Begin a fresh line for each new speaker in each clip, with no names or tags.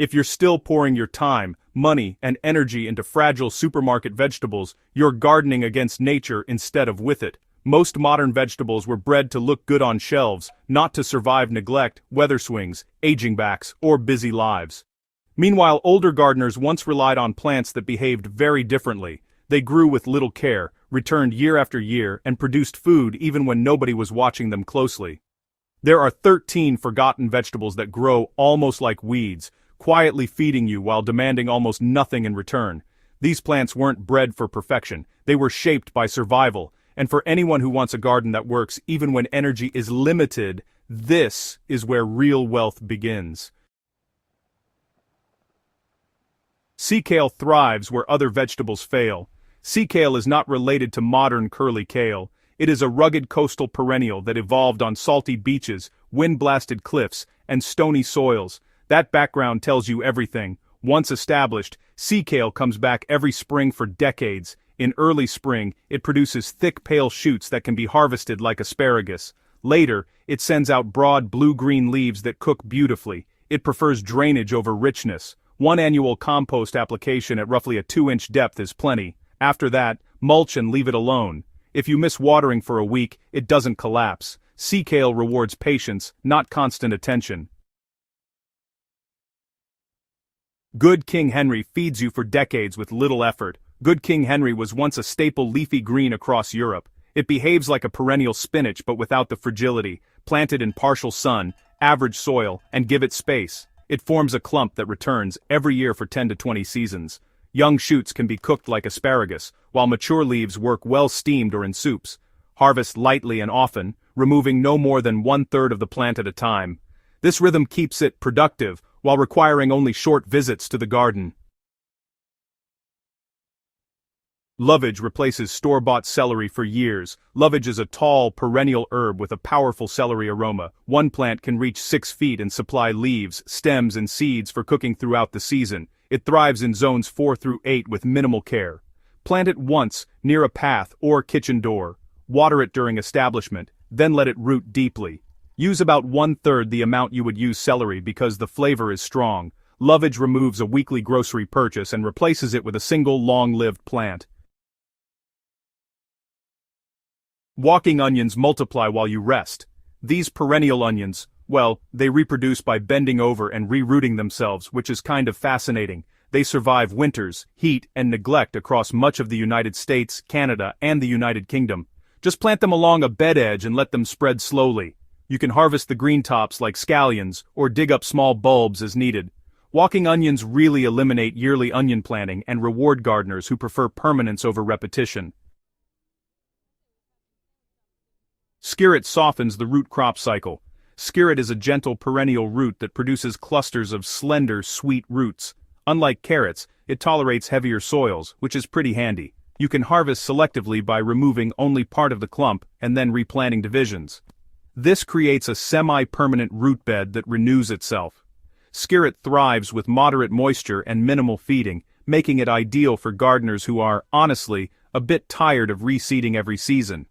If you're still pouring your time, money, and energy into fragile supermarket vegetables, you're gardening against nature instead of with it. Most modern vegetables were bred to look good on shelves, not to survive neglect, weather swings, aging backs, or busy lives. Meanwhile, older gardeners once relied on plants that behaved very differently. They grew with little care, returned year after year, and produced food even when nobody was watching them closely. There are 13 forgotten vegetables that grow almost like weeds, quietly feeding you while demanding almost nothing in return. These plants weren't bred for perfection, they were shaped by survival, and for anyone who wants a garden that works even when energy is limited, this is where real wealth begins. Sea kale thrives where other vegetables fail. Sea kale is not related to modern curly kale. It is a rugged coastal perennial that evolved on salty beaches, wind-blasted cliffs, and stony soils. That background tells you everything. Once established, sea kale comes back every spring for decades. In early spring, it produces thick pale shoots that can be harvested like asparagus. Later, it sends out broad blue-green leaves that cook beautifully. It prefers drainage over richness. One annual compost application at roughly a 2-inch depth is plenty. After that, mulch and leave it alone. If you miss watering for a week, it doesn't collapse. Sea kale rewards patience, not constant attention. Good King Henry feeds you for decades with little effort. Good King Henry was once a staple leafy green across Europe. It behaves like a perennial spinach but without the fragility. Planted in partial sun, average soil, and give it space. It forms a clump that returns every year for 10 to 20 seasons. Young shoots can be cooked like asparagus, while mature leaves work well steamed or in soups. Harvest lightly and often, removing no more than 1/3 of the plant at a time. This rhythm keeps it productive, while requiring only short visits to the garden. Lovage replaces store-bought celery for years. Lovage is a tall, perennial herb with a powerful celery aroma. One plant can reach 6 feet and supply leaves, stems, and seeds for cooking throughout the season. It thrives in zones 4 through 8 with minimal care. Plant it once, near a path or kitchen door. Water it during establishment, then let it root deeply. Use about 1/3 the amount you would use celery because the flavor is strong. Lovage removes a weekly grocery purchase and replaces it with a single long-lived plant. Walking onions multiply while you rest. These perennial onions, well, they reproduce by bending over and re-rooting themselves, which is kind of fascinating. They survive winters, heat, and neglect across much of the United States, Canada, and the United Kingdom. Just plant them along a bed edge and let them spread slowly. You can harvest the green tops like scallions, or dig up small bulbs as needed. Walking onions really eliminate yearly onion planting and reward gardeners who prefer permanence over repetition. Skirret softens the root crop cycle. Skirret is a gentle perennial root that produces clusters of slender, sweet roots. Unlike carrots, it tolerates heavier soils, which is pretty handy. You can harvest selectively by removing only part of the clump and then replanting divisions. This creates a semi-permanent root bed that renews itself. Skirret thrives with moderate moisture and minimal feeding, making it ideal for gardeners who are, honestly, a bit tired of reseeding every season.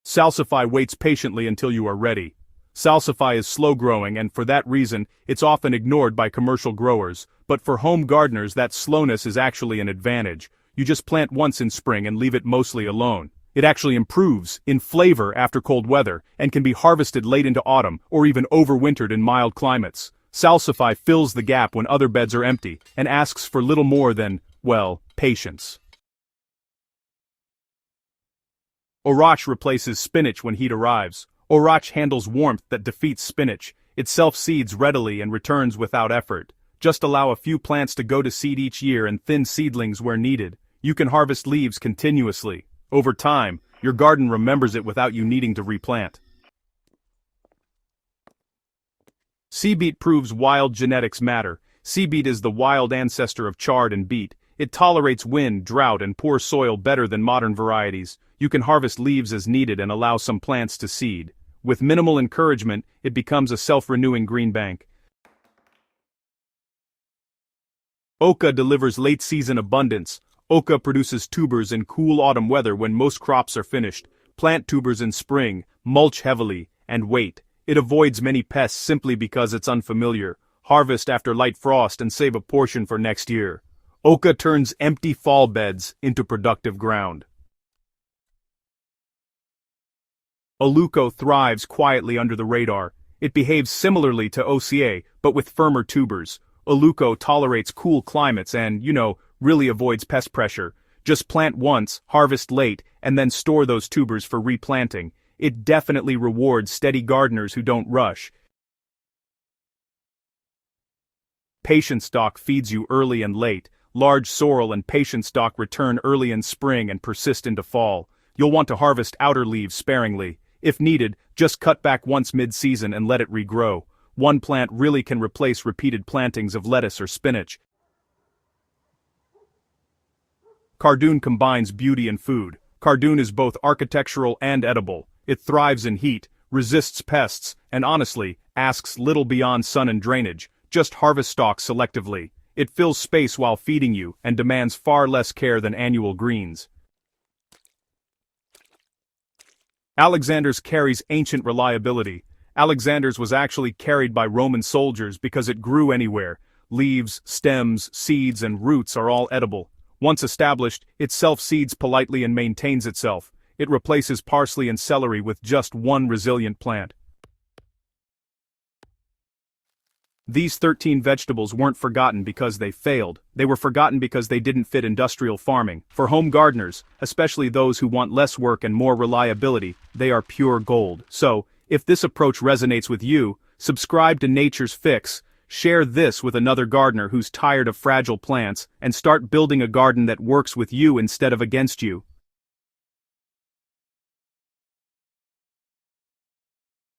Salsify waits patiently until you are ready. Salsify is slow-growing and for that reason, it's often ignored by commercial growers, but for home gardeners that slowness is actually an advantage. You just plant once in spring and leave it mostly alone. It actually improves in flavor after cold weather and can be harvested late into autumn or even overwintered in mild climates. Salsify fills the gap when other beds are empty and asks for little more than, well, patience. Orach replaces spinach when heat arrives. Orach handles warmth that defeats spinach. It self-seeds readily and returns without effort. Just allow a few plants to go to seed each year and thin seedlings where needed. You can harvest leaves continuously. Over time, your garden remembers it without you needing to replant. Sea beet proves wild genetics matter. Sea beet is the wild ancestor of chard and beet. It tolerates wind, drought, and poor soil better than modern varieties. You can harvest leaves as needed and allow some plants to seed. With minimal encouragement, it becomes a self-renewing green bank. Oca delivers late-season abundance. Oca produces tubers in cool autumn weather when most crops are finished. Plant tubers in spring, mulch heavily, and wait. It avoids many pests simply because it's unfamiliar. Harvest after light frost and save a portion for next year. Oca turns empty fall beds into productive ground. Oleuco thrives quietly under the radar. It behaves similarly to OCA, but with firmer tubers. Oleuco tolerates cool climates and, really avoids pest pressure. Just plant once, harvest late, and then store those tubers for replanting. It definitely rewards steady gardeners who don't rush. Patience stock feeds you early and late. Large sorrel and patience stock return early in spring and persist into fall. You'll want to harvest outer leaves sparingly. If needed, just cut back once mid-season and let it regrow. One plant really can replace repeated plantings of lettuce or spinach. Cardoon combines beauty and food. Cardoon is both architectural and edible. It thrives in heat, resists pests, and honestly, asks little beyond sun and drainage. Just harvest stalks selectively. It fills space while feeding you and demands far less care than annual greens. Alexander's carries ancient reliability. Alexander's was actually carried by Roman soldiers because it grew anywhere. Leaves, stems, seeds, and roots are all edible. Once established, it self-seeds politely and maintains itself. It replaces parsley and celery with just one resilient plant. These 13 vegetables weren't forgotten because they failed. They were forgotten because they didn't fit industrial farming. For home gardeners, especially those who want less work and more reliability, they are pure gold. So, if this approach resonates with you, subscribe to Nature's Fix, share this with another gardener who's tired of fragile plants, and start building a garden that works with you instead of against you.